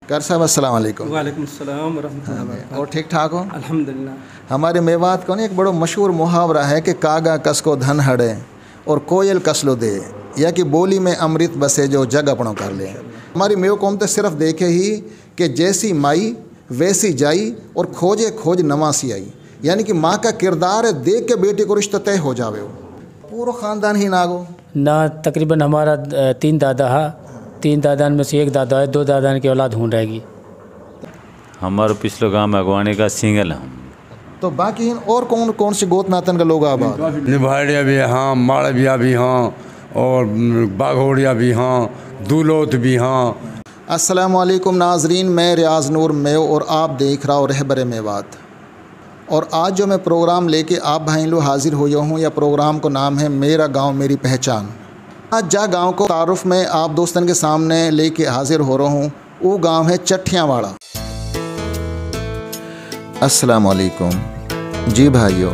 कर साहब अस्सलाम वालेकुम। वालेकुम सलाम रहमतुल्लाहि व बरकातहू। और ठीक ठाक हो? अल्हम्दुलिल्लाह। हमारे मेवात को ना एक बड़ो मशहूर मुहावरा है कि कागा कस को धन हड़े और कोयल कसलो दे, या कि बोली में अमृत बसे जो जग अपनों कर ले। हमारी मेव कौम तो सिर्फ देखे ही कि जैसी माई वैसी जाई और खोजे खोज नवासी आई, यानी कि माँ का किरदार है देख के बेटे को रिश्ता तय हो जावे। हो पूरा ख़ानदान ही नागो ना, तकरीबन हमारा 3 दादा है, 3 दादान में से 1 दादा है, 2 दादान की औलाद ढूंढ रहेगी। हमारे पिछले गांव में अगवानी का सिंगल हम। तो बाकी और कौन कौन से गोत नातन का लोग आबाद? निभाड़िया भी हाँ, माड़विया भी हाँ, और बाघोड़िया भी हाँ, दूलोत भी हाँ। अस्सलामु अलैकुम नाजरीन, मैं रियाज नूर मेव और आप देख रहा हो रहबर मेवात। और आज जो मैं प्रोग्राम लेके आप भाई लोग हाजिर हो हूँ, या प्रोग्राम को नाम है मेरा गांव मेरी पहचान। आज जा गांव को तारुफ में आप दोस्तन के सामने लेके हाजिर हो रहा हूँ। वो गांव है चट्ठियावाड़ा। अस्सलामु अलैकुम जी भाइयों,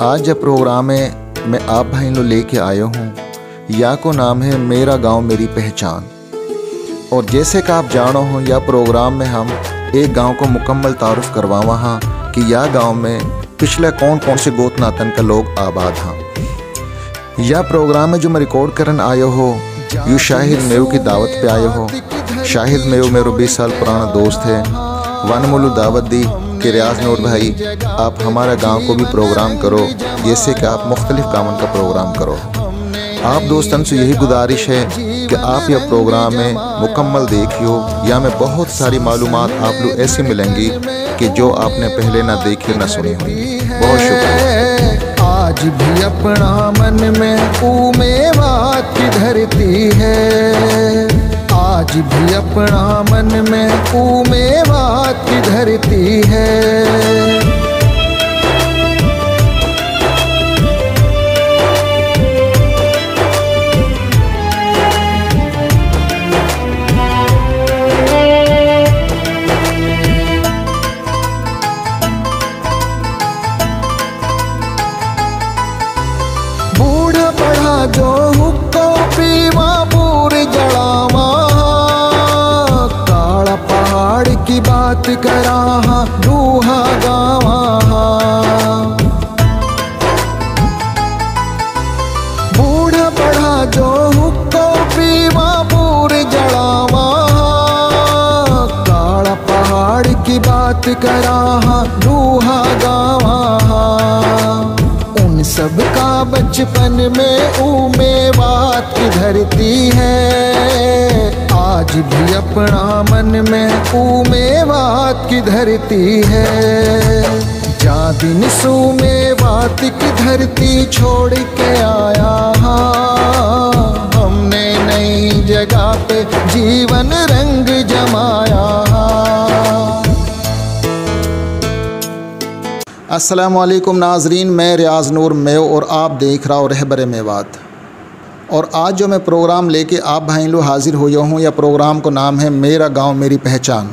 आज जब प्रोग्राम में मैं आप भाई लोग लेके आया हूँ, या को नाम है मेरा गांव मेरी पहचान। और जैसे कि आप जानो हो, या प्रोग्राम में हम एक गांव को मुकम्मल तारुफ करवावा हाँ कि या गांव में पिछले कौन कौन से गोत नातन का लोग आबाद हाँ। या प्रोग्राम में जो मैं रिकॉर्ड करन आयो हो, यू शाहिद मेव की दावत पे आयो हो। शाहिद मेव मेरे 20 साल पुराना दोस्त है। वन मुलू दावत दी कि रियाज नूर भाई आप हमारा गांव को भी प्रोग्राम करो, जैसे कि आप मुख्तलिफ कामों का प्रोग्राम करो। आप दोस्तन से यही गुजारिश है कि आप यह प्रोग्राम में मुकम्मल देखियो, या में बहुत सारी मालूमात आप लोग ऐसी मिलेंगी कि जो आपने पहले ना देखी ना सुनी होगी। बहुत शुक्रिया। आज भी अपना मन में मेवात की धरती है, आज भी अपना मन में मेवात की धरती है। जो हुक्को पीवा पूर जड़ावा, काला पहाड़ की बात करा दूहा गावा। बूढ़ा पढ़ा जो हुक्को पीवा पूर जड़ावा, काला पहाड़ की बात करा दूहा गावा। सबका बचपन में मेवात की धरती है, आज भी अपना मन में मेवात की धरती है। जा दिन मेवात की धरती छोड़ के आया हाँ, हमने नई जगह पे जीवन रंग जमाया। अस्सलामु अलैकुम नाजरीन, मैं रियाज नूर मेव और आप देख रहा हो रहबर मेवात। और आज जो मैं प्रोग्राम लेके आप भाई लोग हाजिर हो हूँ, या प्रोग्राम को नाम है मेरा गांव मेरी पहचान।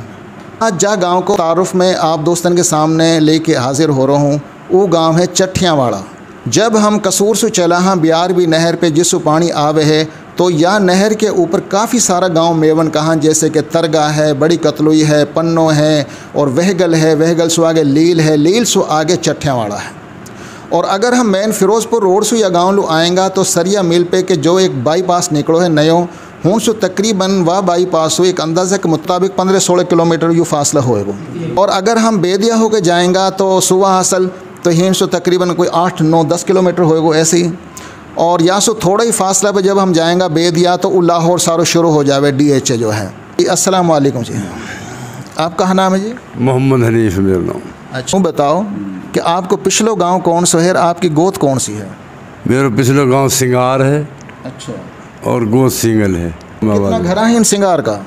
आज जा गांव को तारुफ में आप दोस्तन के सामने लेके हाजिर हो रहा हूँ। वो गांव है चट्ठियावाड़ा। जब हम कसूर से चला हाँ बियारबी नहर पे जिससे पानी आवे है, तो या नहर के ऊपर काफ़ी सारा गांव मेवन कहाँ, जैसे कि तरगा है, बड़ी कतलुई है, पन्नो है, और वहगल है, वहगल से आगे लील है, लील से आगे चट्ठियावाड़ा है। और अगर हम मेन फिरोज़पुर रोड से या गांव लो आएंगा, तो सरिया मिल पे के जो एक बाईपास निकलो है नयो, हूँ सो तकरीबन वह बाईपास हो एक अंदाज़े के मुताबिक 15-16 किलोमीटर यू फासला होएगा। और अगर हम बेदिया होकर जाएंगा तो सुबह हासिल तो हिंद से तकरीबन कोई 8-9-10 किलोमीटर होएगा ऐसे ही। और या सो थोड़ा ही फासला पे जब हम जाएंगा बेदिया, तो लाहौर सारो शुरू हो जावे DH जो है। अस्सलाम वालेकुम जी, आपका नाम है जी? मोहम्मद हनीफ मेरा नाम। अच्छा बताओ कि आपको पिछलो गांव कौन सा है, आपकी गोत कौन सी है? मेरा पिछला गांव सिंगार है। अच्छा। और गोत सिंगल है। कितना घर है इन सिंगार का?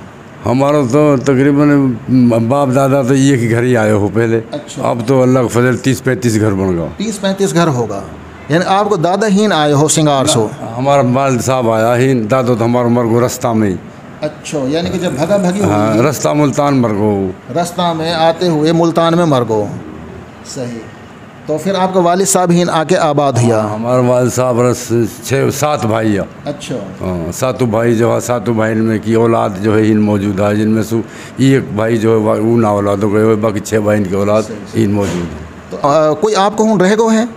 हमारा तो तकरीबन बाप दादा तो ये कि घर ही आए हो पहले। अच्छा। अब तो अल्लाह का फजल 30-35 घर बन गया। 30-35 घर होगा, यानी आपको दादा ही आए हो सिंगार सो? हमारा वालिद साहब आया ही, दादा तो हमारा मर गो रास्ता में ही। अच्छा, यानी कि जब भगा भगी हाँ, रास्ता मुल्तान मर गो, रास्ता में आते हुए मुल्तान में मर गो। सही। तो फिर आपका वालिद साहब ही आके आबाद हुआ? हमारे वालिद साहब 6-7 भाई है। अच्छा। हाँ, 7 भाई जो है, 7 भाई में की औलाद जो है इन मौजूद है, जिनमें से एक भाई जो है वो ना औलाद हो गए, बाकी 6 भाई की औलाद इन मौजूद है। तो कोई आपको हूँ रह गो है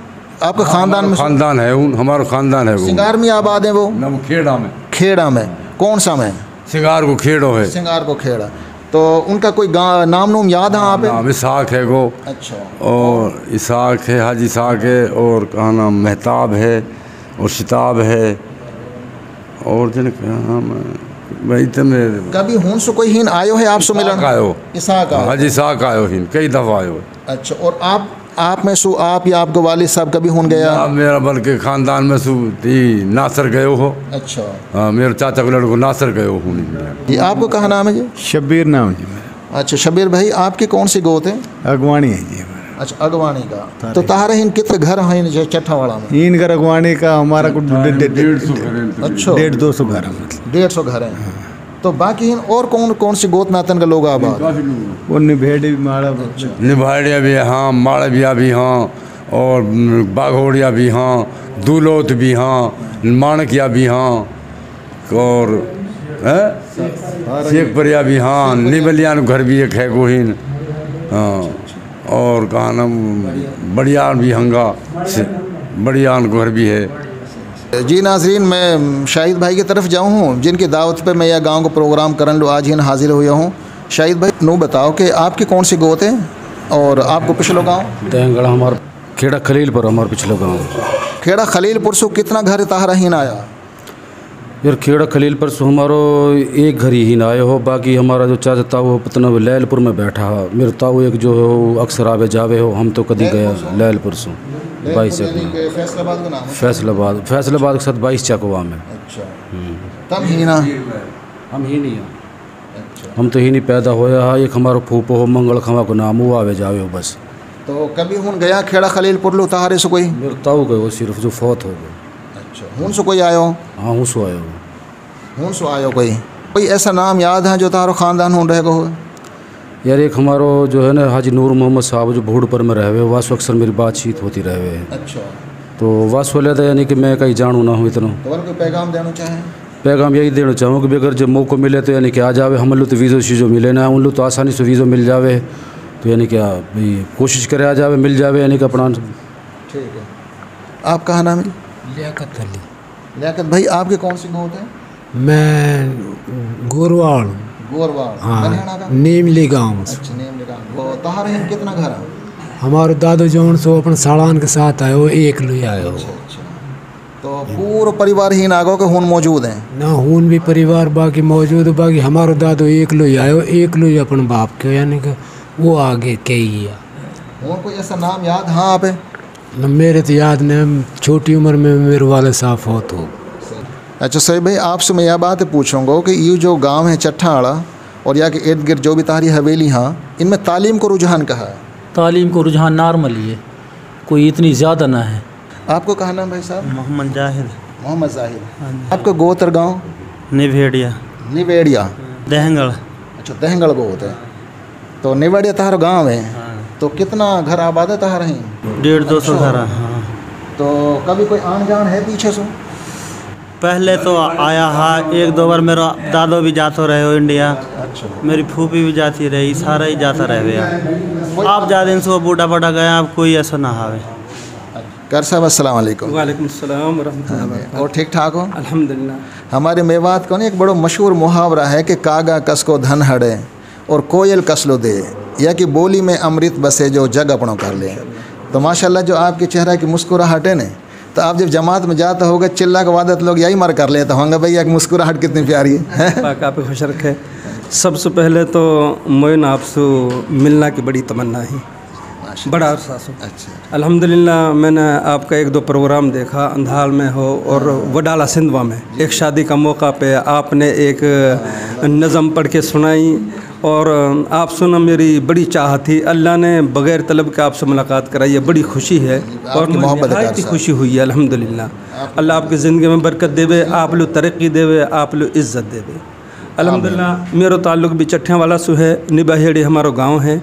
आपका ख़ानदान में? ख़ानदान है उन, हमारा ख़ानदान है वो। सिंगार में आबाद है वो? ना, वो खेड़ा में। खेड़ा में? कौन सा में? सिंगार को खेड़ो है। सिंगार को खेड़ा। तो उनका कोई नाम नूम याद है आप? नाम इसाक है वो। अच्छा। और इसाक है, हाजी इसाक है, और कहा नाम महताब है, और शिताब है, और जिन नाम भाई तमें कभी हूँ सो कोई हिन आयो है आप सो मिलन? आयो इसाक आयो? हाजी इसाक आयो हिन, कई दफ़ा आयो। अच्छा। और आप में सो आप या आपके वालिद साहब कभी हूँ गया? मेरा बल्कि ख़ानदान में सो नासर गयो हो। अच्छा। हाँ, मेरे चाचा के लड़को नासर गयो हूँ। ये आपको कहाँ नाम है जी? शब्बीर नाम जी मेरा। अच्छा शब्बीर भाई, आपकी कौन सी गोत है? अगवानी है जी हमारा। अच्छा अगवानी का। तो तारे हिन कितने घर हैं चट्ठावाड़ा में? इन घर अगवानी का हमारा कुछ 150 घर। अच्छा 150-200 घर है, मतलब 150 घर हैं। तो बाकी हिन और कौन सी गोत नातन का लोग आबाद? वो निभेड़ी माड़ा। निभाड़िया भी हाँ, माड़विया भी हाँ, और बाघोड़िया भी हाँ, दूलोत भी हाँ, माणकिया भी हाँ, और शेखपुरिया भी हाँ, निबलियान घर भी एक है गोहिन। हाँ, और कहा नाम बड़ियान भी हंगा, बड़ियान घर भी है। जी नाजरीन, मैं शाहिद भाई की तरफ जाऊँ हूँ जिनकी दावत पे मैं यह गांव को प्रोग्राम करन लो आज ही हाजिर हुआ हूँ। शाहिद भाई नू बताओ कि आपकी कौन सी गोत है और आपको पिछलो गांव? दहंगड़ हमारा खेड़ा खलीलपुर हमारा पिछलो गांव। खेड़ा खलीलपुर से कितना घर ताहरा ही आया? यार खेड़ा खलीलपुर से हमारो एक घर ही ना आए हो, बाकी हमारा जो चाचा था वो पतना लैलपुर में बैठा है। मेरे ताऊ एक जो है वो अक्सर आवे जावे हो, हम तो कभी गया लैलपुर से 22 फैसलाबाद के साथ 22 चकवा में। अच्छा। तब ही ना हम ही नहीं हैं। हम तो ही नहीं पैदा होया है। एक हमारा फूफो हो मंगल खवा को नाम वो आवे जावे हो बस। तो कभी हूँ गया खेड़ा खलीलपुर लो तारे से कोई? मेरे ताऊ गए वो सिर्फ जो फौत हो गए। अच्छा। हूँ से कोई आयो? हाँ हूँ सो आयो। हूँ सो आयो कोई ऐसा नाम याद है जो तारो ख़ानदान हूँ रह गो? यार एक हमारो जो है ना हाजी नूर मोहम्मद साहब जो भूड़पुर में रहे हुए, वासु अक्सर मेरी बातचीत होती रहे हुए। अच्छा। तो वासु ले यानी कि मैं कहीं जानू ना हूँ इतना। तो कोई पैगाम देना चाहें? पैगाम यही देना चाहूँ कि अगर जब मौका मिले तो यानी कि आ जावे। हम लोग तो वीज़ो शीज़ो मिले ना, उन लोग तो आसानी से वीज़ो मिल जावे, तो यानी क्या भाई कोशिश करे आ जावे, मिल जावे यानी कि अपना। ठीक है। आप कहाँ नाम है? लियाकत अली। लियाकत भाई, आपकी कौन सी गोत है? मैं गोरवाड़। गोरवाड़? हाँ, नीमली गाँव। अच्छा नीमली गाँव। वो ताहरे हिन कितना घर है? हमारे दादो जौन सो अपन साड़ान के साथ आयो, एक लोई आयो। अच्छा। तो पूरा परिवार ही नागो के हुन मौजूद हैं? ना, हुन भी परिवार बाकी मौजूद है। बाकी हमारो दादो एक लोई आयो, एक लोई अपन बाप के, यानी कि वो आगे के ही है। हुन कोई ऐसा नाम याद? हाँ आप? मेरे तो याद नहीं, छोटी उम्र में मेरे वाले साफ हो तो। अच्छा सही भाई, आपसे मैं यह बात पूछूंगा कि ये जो गांव है चट्ठाड़ा और यहाँ के इर्द गिर्द जो भी तारी हवेली, हाँ, इनमें तालीम को रुझान कहा है? तालीम को रुझान नॉर्मल ही है, कोई इतनी ज़्यादा ना है। आपको कहा नाम भाई साहब? मोहम्मद जाहिर। मोहम्मद जाहिर। आपका गोत्र गाँव? निवेड़िया। निवेड़िया? दहंगड़। अच्छा दहंगड़ गोत है। तो निवेड़िया तार गाँव है। तो कितना घर आबाद है तार? 150-200 घर। हाँ। तो कभी कोई आन जान है पीछे से? पहले तो आया हाँ, 1-2 बार मेरा दादो भी जाते रहे हो इंडिया। अच्छा। मेरी फूफी भी जाती रही, सारा ही जाता रहे। आप ज़्यादा दिन से वो बूढ़ा बड़ा गया, अब कोई ऐसा ना हावे। कर साहब अस्सलाम वालेकुम। वालेकुम अस्सलाम व रहमतुल्लाह। और ठीक ठाक हो? अल्हम्दुलिल्लाह। हमारे मेवात को एक बड़ो मशहूर मुहावरा है कि कागा कस को धन हड़े और कोयल कसलो दे, या कि बोली में अमृत बसे जो जग अपनों कर ले। तो माशाल्लाह जो आपके चेहरा की मुस्कुराहट है न, तो आप जब जमात में जाते होगे चिल्ला के वादत लोग यही मर कर लेते होंगे भैया कि मुस्कुराहट कितनी प्यारी है। आप खुश रखे। सबसे पहले तो मैं आपसे मिलना की बड़ी तमन्ना है, बड़ा अरसा से। अच्छा। अल्हम्दुलिल्लाह मैंने आपका 1-2 प्रोग्राम देखा, अंधाल में हो और वडाला सिंधवा में। एक शादी का मौका पे आपने एक नज़म पढ़ के सुनाई और आप सुना, मेरी बड़ी चाह थी। अल्लाह ने बग़ैर तलब के आपसे मुलाकात कराई है, बड़ी खुशी है और बहुत ही खुशी हुई है। अल्हम्दुलिल्लाह अल्लाह आपकी ज़िंदगी में बरकत देवे, आप लोग तरक्की देवे, आप लोग इज़्ज़त देवे। अल्हम्दुलिल्लाह मेरा ताल्लुक़ भी चट्ठियाँ वाला से है। निबाहेड़ी हमारा गाँव है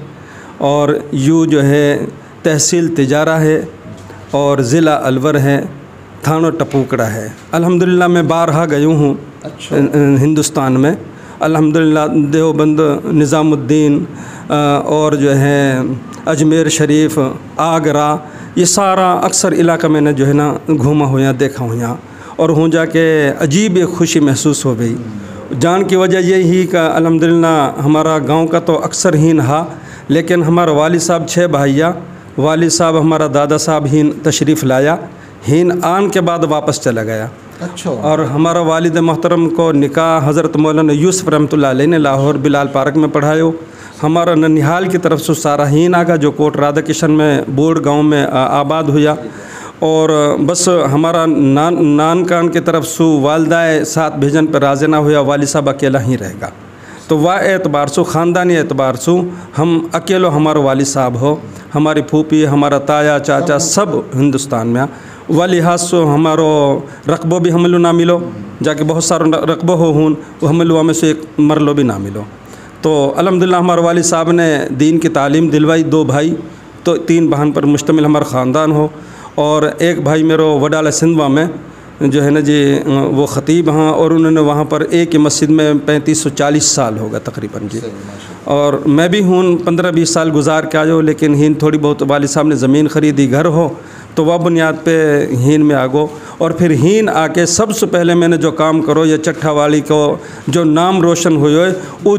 और यूँ जो है तहसील तिजारा है और ज़िला अलवर है, थाना टपूकड़ा है। अल्हम्दुलिल्लाह मैं बारहा गया हूँ हिंदुस्तान में। अल्हम्दुलिल्लाह देवबंद, निज़ामुद्दीन और जो है अजमेर शरीफ, आगरा, ये सारा अक्सर इलाका मैंने जो है ना घूमा हुआ, देखा हुआ और हूँ जाके अजीब एक खुशी महसूस हो गई। जान की वजह यही कि अल्हम्दुलिल्लाह हमारा गांव का तो अक्सर हीन हा, लेकिन हमारा वालिद साहब 6 भाइया, वालिद साहब हमारा दादा साहब हीन तशरीफ़ लाया, हीन आन के बाद वापस चला गया। अच्छा। और हमारा वालिद मोहतरम को निकाह हज़रत मौलाना यूसुफ रहमतुल्लाह अलैह ने लाहौर बिलाल पार्क में पढ़ायो। हमारा ननिहाल की तरफ से सारा हीन आगा जो कोट राधा किशन में बोर्ड गांव में आबाद हुआ। और बस हमारा नान कान की तरफ से वालदाए साथ भेजन पर राज़ी ना हुआ, वालिद साहब अकेला ही रहेगा। तो वाह एतबार से, ख़ानदानी एतबार से हम अकेलो हमारा वालिद साहब हो, हमारी फूफी, हमारा ताया चाचा सब हिंदुस्तान में। वह लिहाज से हमारो रकबो भी हमलो ना मिलो, जाके बहुत सारो रकबो हो हूँ वो हमलो में से एक मरलो भी ना मिलो। तो अल्हम्दुलिल्लाह हमारे वालिद साहब ने दीन की तालीम दिलवाई। 2 भाई तो 3 बहन पर मुश्तमिल हमारा ख़ानदान हो। और एक भाई मेरो वडाला सिंधवा में जो है ना जी वो ख़तीब हैं और उन्होंने वहाँ पर एक ही मस्जिद में 3540 साल होगा तकरीबन जी। और मैं भी हूँ 15-20 साल गुजार के आयो, लेकिन हीन थोड़ी बहुत वालिद साहब ने ज़मीन ख़रीदी, घर हो तो वह बुनियाद पे हीन में आगो। और फिर हीन आके सबसे पहले मैंने जो काम करो ये चट्ठा वाली को जो नाम रोशन हुए वो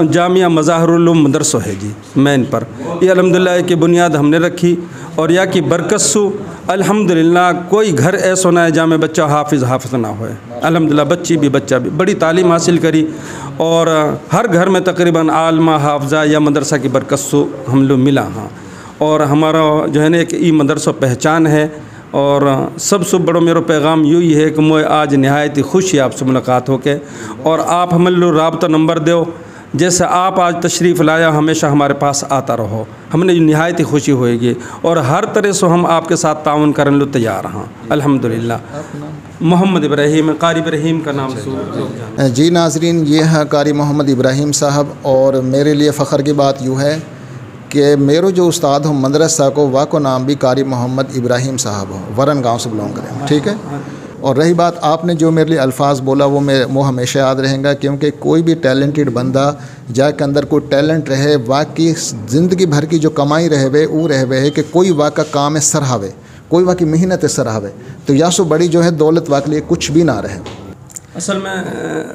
जामिया मज़ाहिरुल उलूम मदरसो है जी मैन पर। ये अल्हम्दुलिल्लाह की बुनियाद हमने रखी और या की बरकत सु अल्हम्दुलिल्लाह कोई घर ऐसा ना है जहाँ में बच्चा हाफिज़ ना होए। अल्हम्दुलिल्लाह बच्चा भी बड़ी तालीम हासिल करी और हर घर में तकरीबन आलमा हाफजा या मदरसा की बरकत सु हम लोग मिला। हाँ, और हमारा जो है ना एक ई मदरसा पहचान है। और सबसे बड़ो मेरा पैगाम यही है कि मैं आज नहायत खुश है आपसे मुलाकात होके और आप हम लोग राब्ता नंबर दो, जैसे आप आज तशरीफ़ लाया हमेशा हमारे पास आता रहो, हमने नहायत ही खुशी होएगी और हर तरह से हम आपके साथ ताउन करने लो तैयार हैं। अल्हम्दुलिल्लाह। मोहम्मद इब्राहिम, कारी इब्राहिम का नाम से जी। नाजरीन, ये है कारी मोहम्मद इब्राहिम साहब और मेरे लिए फ़ख्र की बात यूँ है कि मेरो जो उस्ताद हो मदरसा को वाको नाम भी कारी मोहम्मद इब्राहिम साहब हो, वरन गांव से बिलोंग करें, ठीक है। और रही बात आपने जो मेरे लिए अल्फाज बोला वो हमेशा याद रहेगा, क्योंकि कोई भी टैलेंटेड बंदा जाके अंदर कोई टैलेंट रहे, वाकई ज़िंदगी भर की जो कमाई रहे वो रहे है कि कोई वाका काम है सराहवे, कोई वाकई मेहनत है सराहवे, तो या सो बड़ी जो है दौलत वाके लिए कुछ भी ना रहे। असल में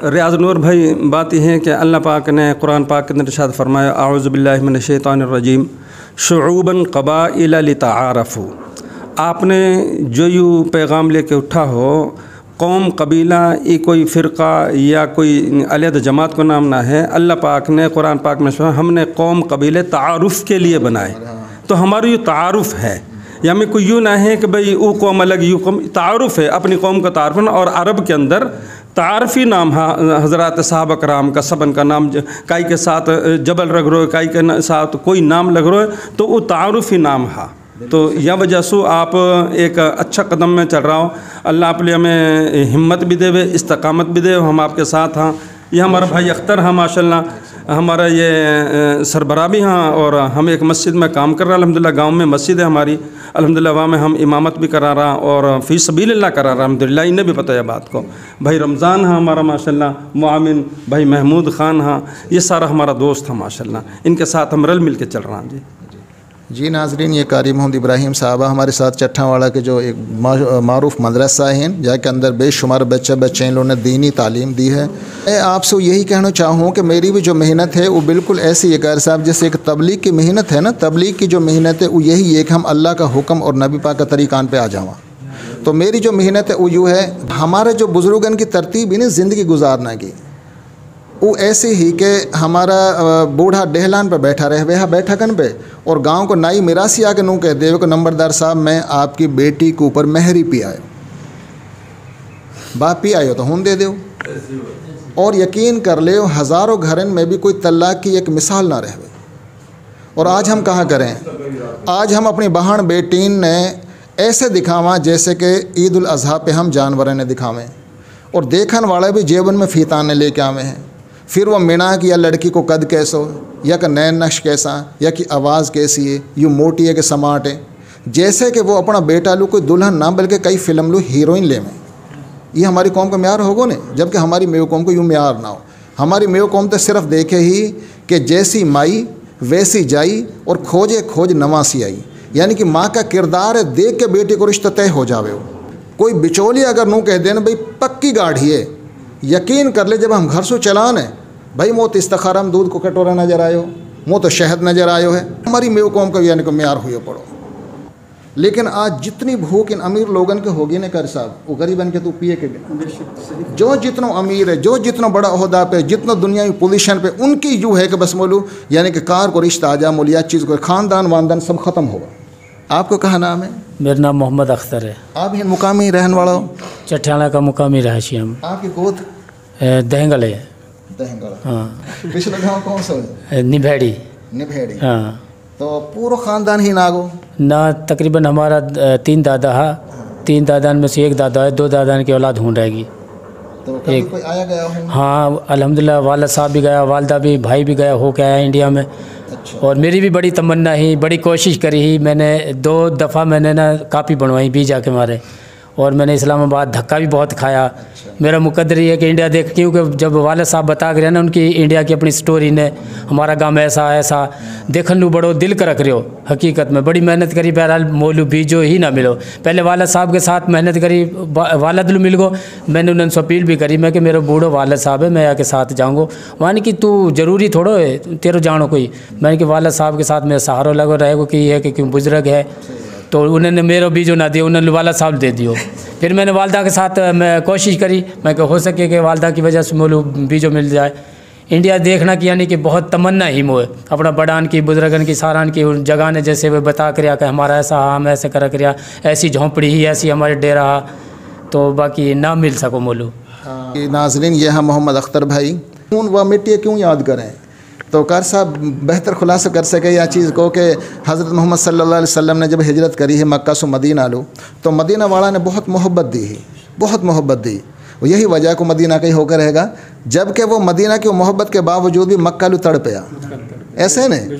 रियाज़ नूर भाई बात यह है कि अल्लाह पाक ने कुरान पाक के अंदर इरशाद फरमाया, आऊज़ु बिल्लाहि मिनश शैतानिर रजीम, शुऊबन क़बाइल लिताआरफ़ू। आपने जो यूँ पैगाम लेके उठा हो, कौम कबीला ये कोई फ़िरक़ा या कोई अलग जमात को नाम ना है। अल्लाह पाक ने कुरान पाक में हमने कौम कबीले तारुफ़ के लिए बनाए, तो हमारी ये तारुफ़ है, या में कोई यूँ ना है कि भाई वो कौम अलग यू कौम, तारुफ़ है अपनी कौम का तारुफ़। और अरब के अंदर तारफ़ी नाम है हज़रात साहब कराम का, सबन का नाम काई के साथ जबल रग रो, काई के साथ कोई नाम लग रो है, तो वो तारुफ़ी नाम है। तो यह वजह से आप एक अच्छा कदम में चल रहा हो। अल्लाह आप लिए हमें हिम्मत भी देवे, इस्तकामत भी दे, हम आपके साथ हाँ। ये हमारा भाई अख्तर है माशाल्लाह, हमारा ये सरबराह भी हाँ, और हम एक मस्जिद में काम कर रहा है। अल्हम्दुलिल्लाह गांव में मस्जिद है हमारी, अल्हम्दुलिल्लाह वहाँ में हम इमामत भी करा रहा और फ़ी सबीलिल्लाह करा रहा। अल्हम्दुलिल्लाह इन्हें भी पता है बात को। भाई रमज़ान है हमारा माशाल्लाह, मुआमिन भाई महमूद ख़ान हाँ, ये सारा हमारा दोस्त है माशाल्लाह, इनके साथ हम रल मिल के चल रहा हैं जी। नाजरीन, ये कारी मोहम्मद इब्राहिम साहबा हमारे साथ चट्ठावाड़ा के जो एक मारूफ मदरसा हैं जाके अंदर बेशुमार बच्चे इन लोगों ने दीनी तालीम दी है। मैं आपसे यही कहना चाहूँ कि मेरी भी जो मेहनत है वो बिल्कुल ऐसी है कारी साहब, जैसे एक तबलीग की मेहनत है ना, तबलीग की जो मेहनत है वो यही है कि हम अल्लाह का हुक्म और नबी पाक का तरीक़ान पे आ जावा। तो मेरी जो मेहनत है वो यूँ है, हमारे जो बुज़ुर्गन की तरतीब ही ना ज़िंदगी गुजारना की, वो ऐसे ही कि हमारा बूढ़ा डेहलान पर बैठा रहे वह बैठकन पे, और गांव को नाई मिरासी आके नू कह दे को नंबरदार साहब मैं आपकी बेटी के ऊपर महरी पी आयो, बाप पी आयो तो हूँ दे दो। और यकीन कर ले हज़ारों घरन में भी कोई तलाक की एक मिसाल ना रहे। और आज हम कहाँ करें, आज हम अपनी बहन बेटीन ने ऐसे दिखावा जैसे कि ईद उल अज़हा पे हम जानवर ने दिखावें, और देखने वाले भी जेबन में फ़ीताने लेके आवे हैं। फिर वो मिना कि या लड़की को कद कैसो, या कि नैन नक्श कैसा, या कि आवाज़ कैसी है, यूँ मोटी है कि समाट है। जैसे कि वो अपना बेटा लू कोई दुल्हन ना बल्कि कई फिल्म लू हीरोइन ले में। ये हमारी कौम का म्यार होगो ने, जबकि हमारी मेव कौम को यूँ म्यार ना हो। हमारी मेव कौम तो सिर्फ देखे ही कि जैसी माई वैसी जाई और खोजे खोज नवासी आई, यानी कि माँ का किरदार है देख के बेटे को रिश्ता तय हो जावे। हो कोई बिचौली अगर नू कह देना भाई पक्की गाढ़ी है, यकीन कर ले जब हम घर से चलान है भाई मोत इस्तखारा में दूध को कटोरा नजर आयो, मोह तो शहद नजर आयो है। हमारी मेव कौम का यानी कि म्यार हुए पड़ो। लेकिन आज जितनी भूख इन अमीर लोगन के होगी ना कर साहब, वो गरीबन के तू पिए के बिना। जो जितना अमीर है, जो जितना बड़ा ओहदा पे, जितना दुनियावी पोजीशन पे, उनकी यूँ है कि बस मोलू यानी कि कार को रिश्ता आ जा मोलिया चीज़ को, खानदान वानदान सब ख़त्म होगा। आपको कहा नाम है? मेरा नाम मोहम्मद अख्तर है। आप यहाँ मुकामी रहने वाला हो? चट्टाना का मुकामी रहायशी हम। आपकी गोद? दहंगल है। दहंगल, हाँ। पिछले गाँव कौन सा है? निभेड़ी। निभेड़ी, हाँ। तो पूरा ख़ानदान ही नागो ना? तकरीबन हमारा 3 दादा है, 3 दादान में से 1 दादा है, 2 दादान की औलाद ढूंढ रहेगी। तो कभी कोई आया गया हो? हाँ अल्हम्दुलिल्लाह, वालिद साहब भी गया, वालदा भी, भाई भी गया हो के आया इंडिया में। अच्छा। और मेरी भी बड़ी तमन्ना ही, बड़ी कोशिश करी ही। मैंने 2 दफ़ा मैंने ना कापी बनवाई वीज़ा के मारे, और मैंने इस्लामाबाद धक्का भी बहुत खाया। अच्छा। मेरा मुकद्दर ये है कि इंडिया देख, क्योंकि जब वालिद साहब बता के रहे ना उनकी इंडिया की अपनी स्टोरी ने, हमारा गांव ऐसा ऐसा देखन लू बड़ो दिल कर रख रहे हो। हकीकत में बड़ी मेहनत करी, बहरहाल मोलू बीजो ही ना मिलो। पहले वालिद साहब के साथ मेहनत करी, वालिद लू मिल गो। मैंने उन्होंने अपील भी करी मैं कि मेरा बूढ़ो वालिद साहब है, मैं आके साथ जाऊँगो। मानी कि तू ज़रूरी थोड़ो है तेरो जानो कोई। मैंने कि वालिद साहब के साथ मेरा सहारा लगो रहेगो कि ये है कि क्यों बुजुर्ग है, तो उन्होंने मेरा बीजो ना दिया, उन्होंने वालिद साहब दे दियो। फिर मैंने वालदा के साथ मैं कोशिश करी, मैं कि हो सके कि वालदा की वजह से मोलू बीजो मिल जाए। इंडिया देखना की यानी कि बहुत तमन्ना ही मोए, अपना बड़ान की, बुजुर्गन की, सारान की जगह ने जैसे वे बता कर कि हमारा ऐसा, हम ऐसे कर कर, ऐसी झोंपड़ी ही, ऐसी हमारे डेरा, तो बाकी ना मिल सको मोलू। नाजरीन, ये है मोहम्मद अख्तर भाई। खून व मिट्टी क्यों याद करें, तो कार साहब बेहतर खुलासा कर सके या चीज़ को कि हज़रत मोहम्मद सल्लल्लाहु अलैहि वसल्लम ने जब हिजरत करी है मक्का से मदीना लो, तो मदीना वाला ने बहुत मोहब्बत दी है, बहुत मोहब्बत दी। यही वजह को मदीना का ही होकर रहेगा, जबकि वो मदीना की मोहब्बत के बावजूद भी मक्का लू तड़ पाया। ऐसे नहीं?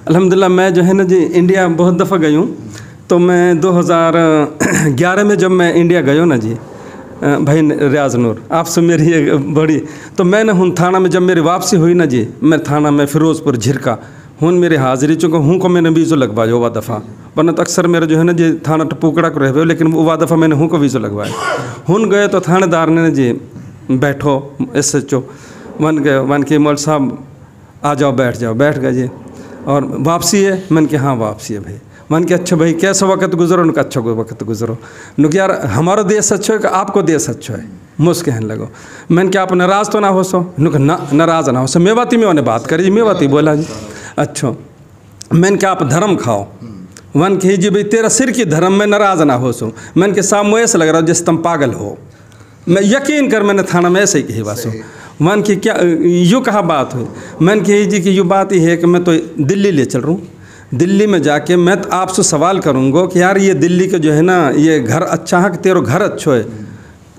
अल्हम्दुलिल्लाह, मैं जो है ना जी इंडिया बहुत दफ़ा गई हूँ। तो मैं 2011 में जब मैं इंडिया गया ना जी भाई रियाज नूर, आपसे मेरी एक बड़ी, तो मैंने हूँ थाना में जब मेरी वापसी हुई ना जी, मैं थाना में फिरोज़पुर झिरका हूँ मेरी हाज़िरी चूँकि हूँ को मैंने वीज़ो लगवाया हुआ दफ़ा, वरना तो अक्सर मेरा जो है ना जी थाना टपूकड़ा को रहे, लेकिन वो दफ़ा मैंने हूँ को वीज़ो लगवाया। हूँ गए तो थानेदार ने जी बैठो SHO वन के मौल साहब आ जाओ, बैठ जाओ, बैठ गए जी। और वापसी है? मैंने कि हाँ वापसी है भाई। मन के अच्छा भाई कैसा वक्त गुजरो? उनका अच्छा वक्त गुजरो। नुक यार हमारा देश अच्छा है कि आपको देश अच्छा है? मुझ कहने लगो। मैंने क्या आप नाराज़ तो ना हो सो? नुक ना नाराज़ ना हो सो। मेवाती में उन्हें बात करी, मेवाती बोला जी अच्छा। मैंने क्या आप धर्म खाओ? वन के जी भाई तेरा सिर की धर्म में नाराज़ ना हो सो। मैंने के सामने ऐसा लग रहा जैसे तुम पागल हो। मैं यकीन कर मैंने थाना में ऐसे ही कही बात हो। मन की क्या यूँ कहा बात हुई? मैंने कही जी कि यूँ बात ही है कि मैं तो दिल्ली ले चल रहा हूँ, दिल्ली में जाके मैं तो आपसे सवाल करूँगा कि यार ये दिल्ली के जो है ना ये घर अच्छा है कि तेरो घर अच्छो है?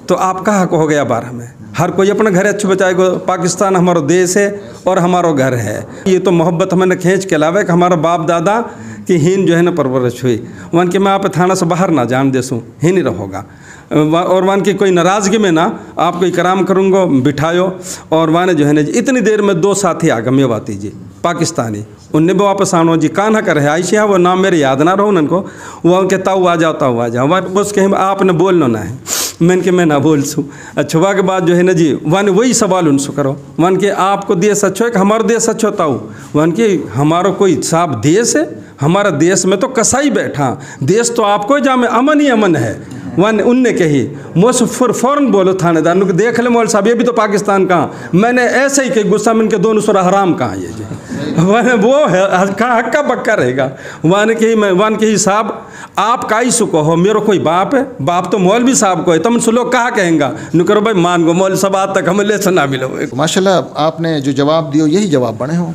तो आप कहाँ को हो गया 12 में? हर कोई अपना घर अच्छो बचाएगा। पाकिस्तान हमारा देश है और हमारा घर है। ये तो मोहब्बत हमने खींच के लावे कि हमारा बाप दादा की हीन जो है ना परवरिश हुई। वन के मैं आप थाना से बाहर ना जान देसूँ, ही नहीं रहोगा। और वन की कोई नाराज़गी में ना आपको इकराम करूँगा, बिठायो। और वाने जो है ना इतनी देर में 2 साथी आ गए मेवाती जी पाकिस्तानी, उनने भी वापस आनो जी। कान्हा का रहे आयशी है, वो नाम मेरे याद ना रहो उनको। वो उनके ताऊ आ जाओ, ताऊ आ जाओ। बस कहीं आपने बोलना ना है। मैंने के मैं ना बोल सूँ। अच्छा हुआ के बाद जो है ना जी वन वही सवाल उनसे करो। वन के आपको देश अच्छो है कि हमारा देश अच्छो? ताऊ वन के हमारा कोई साफ देश है? हमारा देश में तो कसाई बैठा, देश तो आपको जहाँ में अमन ही अमन है। वन उनने कही मुझसे फ़ौरन बोलो थानेदार को, देख ले मौल साहब ये भी तो पाकिस्तान कहाँ। मैंने ऐसे ही कही गुस्सा में, इनके दोनों सुरा हराम कहाँ ये जी वो है कहाँ हक्का पक्का रहेगा। वन के ही साहब आप का ही सुको हो, मेरा कोई बाप है? बाप तो मौलवी साहब को है, तुम सुनो कहाँ कहेंगा? नु करो भाई मान गो मौल साहब आज तक हमें ले सुना मिलो। माशाल्लाह आपने जो जवाब दियो यही जवाब बने हो।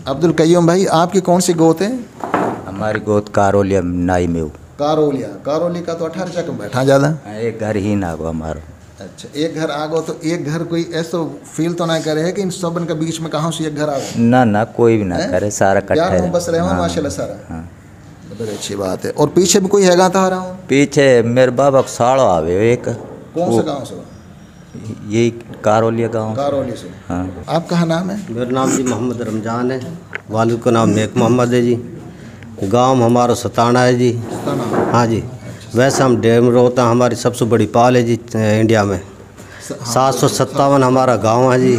अब्दुल कय्यूम भाई आपकी कौन सी गोत है? हमारी गोत कारोलिया नाई में। कारोलिया, कारोली का तो 18 चक बैठा ज़्यादा एक घर ही ना गो हमारा। अच्छा, एक घर आ गो तो एक घर कोई ऐसा फील तो ना करे है कि इन सबन के बीच में कहाँ से एक घर आ गो? ना ना कोई भी ना करे, सारा इकट्ठा है बस रहे हो। माशाल्लाह सारा। हाँ, बड़ी अच्छी बात है। और पीछे भी कोई हैगा था रहा हूँ? पीछे मेरे बाबा का साड़ो आवे एक। कौन सा गाँव से? यही कारोलिया गाँव। कारोली से। हाँ। आपका नाम है? मेरा नाम जी मोहम्मद रमजान है, वालिद का नाम नेक मोहम्मद है जी। गांव हमारा सताना है जी। हाँ जी। वैसे हम डेम रोहता हमारी सबसे बड़ी पाल है जी इंडिया में। 757 हमारा गांव है जी।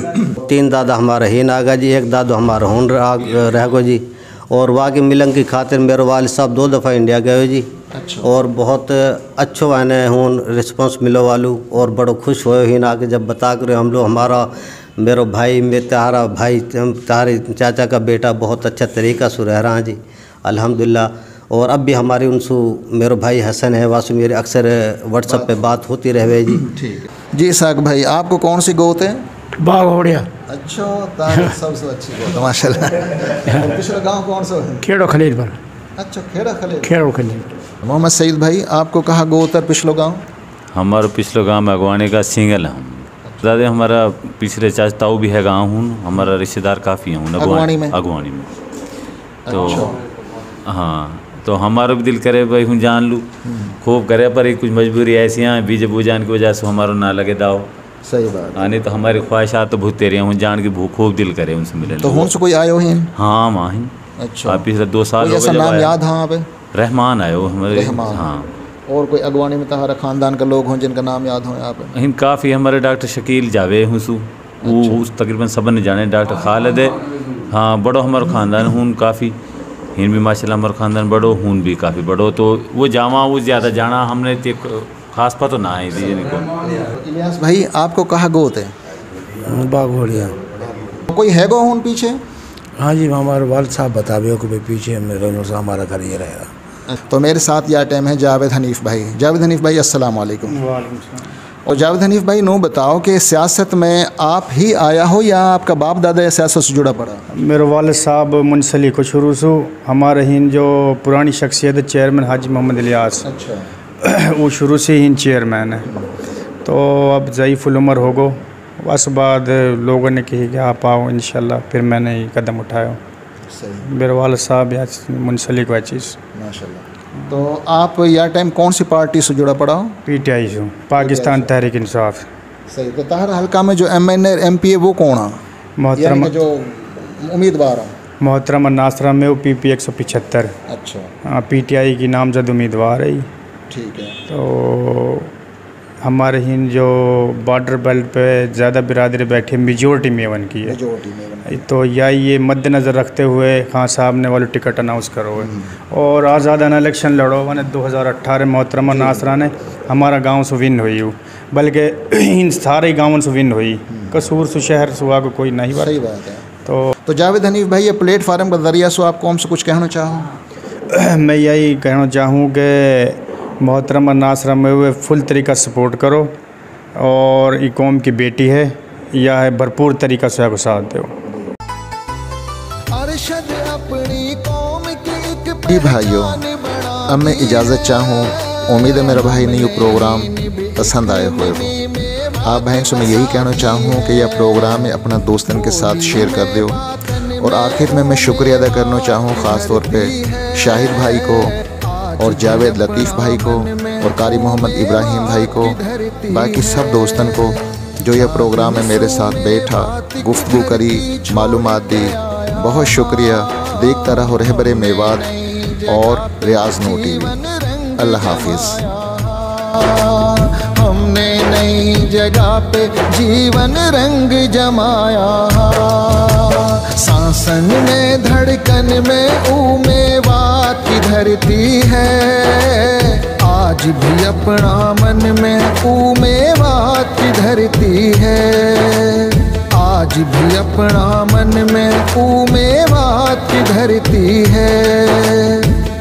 3 दादा हमारा ही नागा जी, एक दादा हमारा हुन रह गो जी। और वाकई मिलन की खातिर मेरे वालिद साहब 2 दफ़ा इंडिया गए जी। अच्छा। और बहुत अच्छो मैंने हूँ रिस्पॉन्स मिलो वालू और बड़ो खुश हो ही ना कि जब बता कर हम लोग हमारा मेरो भाई में तारा भाई तारे चाचा का बेटा बहुत अच्छा तरीका से रह रहा है जी अल्हम्दुलिल्लाह। और अब भी हमारी उनसे मेरो भाई हसन है वासु मेरे अक्सर व्हाट्सएप पे बात होती रहे जी। ठीक है जी। साग भाई आपको कौन सी गोत है? बाघोड़िया। अच्छा, सबसे अच्छी गोत माशाल्लाह। और पिछला गांव कौन सा है? खेड़ो खलील पर। अच्छा, खेड़ा खलील। खेड़ो खलील। मोहम्मद सईद भाई आपको कहाँ गोत और पिछलो गाँव? हमारा पिछलो गाँव अगवानी का सिंगल है। ज़्यादा हमारा पिछले ताऊ भी है गाँव हूँ, हमारा रिश्तेदार काफ़ी हैं अगवानी में। तो हाँ, तो हमारा भी दिल करे भाई हूँ जान लूँ, खूब करे पर कुछ मजबूरी ऐसी हैं बीजे बुझान की वजह से हमारा ना लगे दाव। सही बात। आने तो हमारी ख्वाहिशात तो बहुत तेरे हूँ जान की भूख खूब दिल करे उनसे मिले। तो उनसे कोई आयो ही? हाँ माँ ही। अच्छा। पिछले 2 साल ऐसा नाम याद? हाँ पे रहमान आयो हमारे। हाँ। और कोई अगवानी में तुम्हारा खानदान के लोग हों जिनका नाम याद हो यहाँ पे? काफ़ी हमारे डॉक्टर शकील जावे हुसू वो तकरीबन सबन जाने, डॉक्टर खालिद है। हाँ, बड़ो हमारा ख़ानदान हूँ काफ़ी, हिन भी माशाल्लाह हमारा ख़ानदान बड़ो हूँ भी काफ़ी बड़ो। तो वो जावा वो ज़्यादा जाना हमने खास पता ना है जी। इलियास भाई आपको कहाँ गोत है? बाघोड़िया। कोई है गो हूँ पीछे? हाँ जी, हमारे वालिद साहब बतावे कि भाई पीछे मेरा हमारा घर ये रहेगा। तो मेरे साथ यह टाइम है जावेद हनीफ भाई। जावेद हनीफ भाई अस्सलाम वालेकुम। और जावेद हनीफ भाई नो बताओ कि सियासत में आप ही आया हो या आपका बाप दादा सियासत से जुड़ा पड़ा? मेरे वालिद साहब मुंसलिक को शुरू से हमारे हिंद जो पुरानी शख्सियत चेयरमैन हाजी मोहम्मद इलियास। अच्छा। वो शुरू से ही चेयरमैन है। तो अब ज़ईफ़ुल उम्र हो गो, बस बाद लोगों ने कही कि आप आओ इंशाल्लाह, फिर मैंने ही कदम उठाया। सही। मेरे वालिद साहब या मुंसलिक हुआ चीज़ माशाल्लाह। तो आप यह टाइम कौन सी पार्टी से जुड़ा पड़ा हो? PTI से, पाकिस्तान तहरीक इंसाफ। सही। तो ताहर हल्का में जो MNA MP है वो कौन है? मोहतरमा जो उम्मीदवार है? मोहतरमा नासरा में वो PP 175। अच्छा। हाँ, PTI की नामजद उम्मीदवार है। ठीक है। तो हमारे हिंद जो बॉर्डर बेल्ट पे ज़्यादा बिरादरी बैठी मेजोरिटी में वन की है। तो या ये मद्देनज़र रखते हुए खान साहब ने वाले टिकट अनाउंस करो है और आज़ादाना इलेक्शन लड़ो मैंने 2018 मोहतरमा नासरा ने हमारा गांव से विन हुई हूँ, बल्कि इन सारे गाँवों से विन हुई, कसूर से शहर से आगे कोई नहीं। सही बात है। तो जावेद हनीफ भाई ये प्लेटफार्म का ज़रिया से आप कौन से कुछ कहना चाहो? मैं यही कहना चाहूँ कि मोहतरमा नासरा में हुए फुल तरीका सपोर्ट करो और ये कौम की बेटी है, यह है भरपूर तरीका से आपको साथ दो। जी भाइयों, अब मैं इजाज़त चाहूँ, उम्मीद है मेरा भाई ने ये प्रोग्राम पसंद आए हुए हो। आप बहन से मैं यही कहना चाहूँ कि यह प्रोग्राम में अपना दोस्तन के साथ शेयर कर दो। और आखिर में मैं शुक्रिया अदा करना चाहूँ ख़ास तौर पे शाहिद भाई को और जावेद लतीफ़ भाई को और कारी मोहम्मद इब्राहिम भाई को, बाकी सब दोस्तन को जो यह प्रोग्राम में मेरे साथ बैठा, गुफ्तगू करी, मालूमात दी। बहुत शुक्रिया। देखता रहो रहबरे मेवात और रियाज नो TV। अल्लाह हाफिज़। हमने नई जगह पे जीवन रंग जमाया, सांसन में धड़कन में उमेवात की धरती है। आज भी अपना मन में उमेवात की धरती है। आज भी अपना मन में उमेवात की धरती है।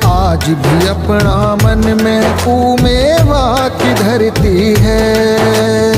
आज भी अपना मन में उमेवात की धरती है।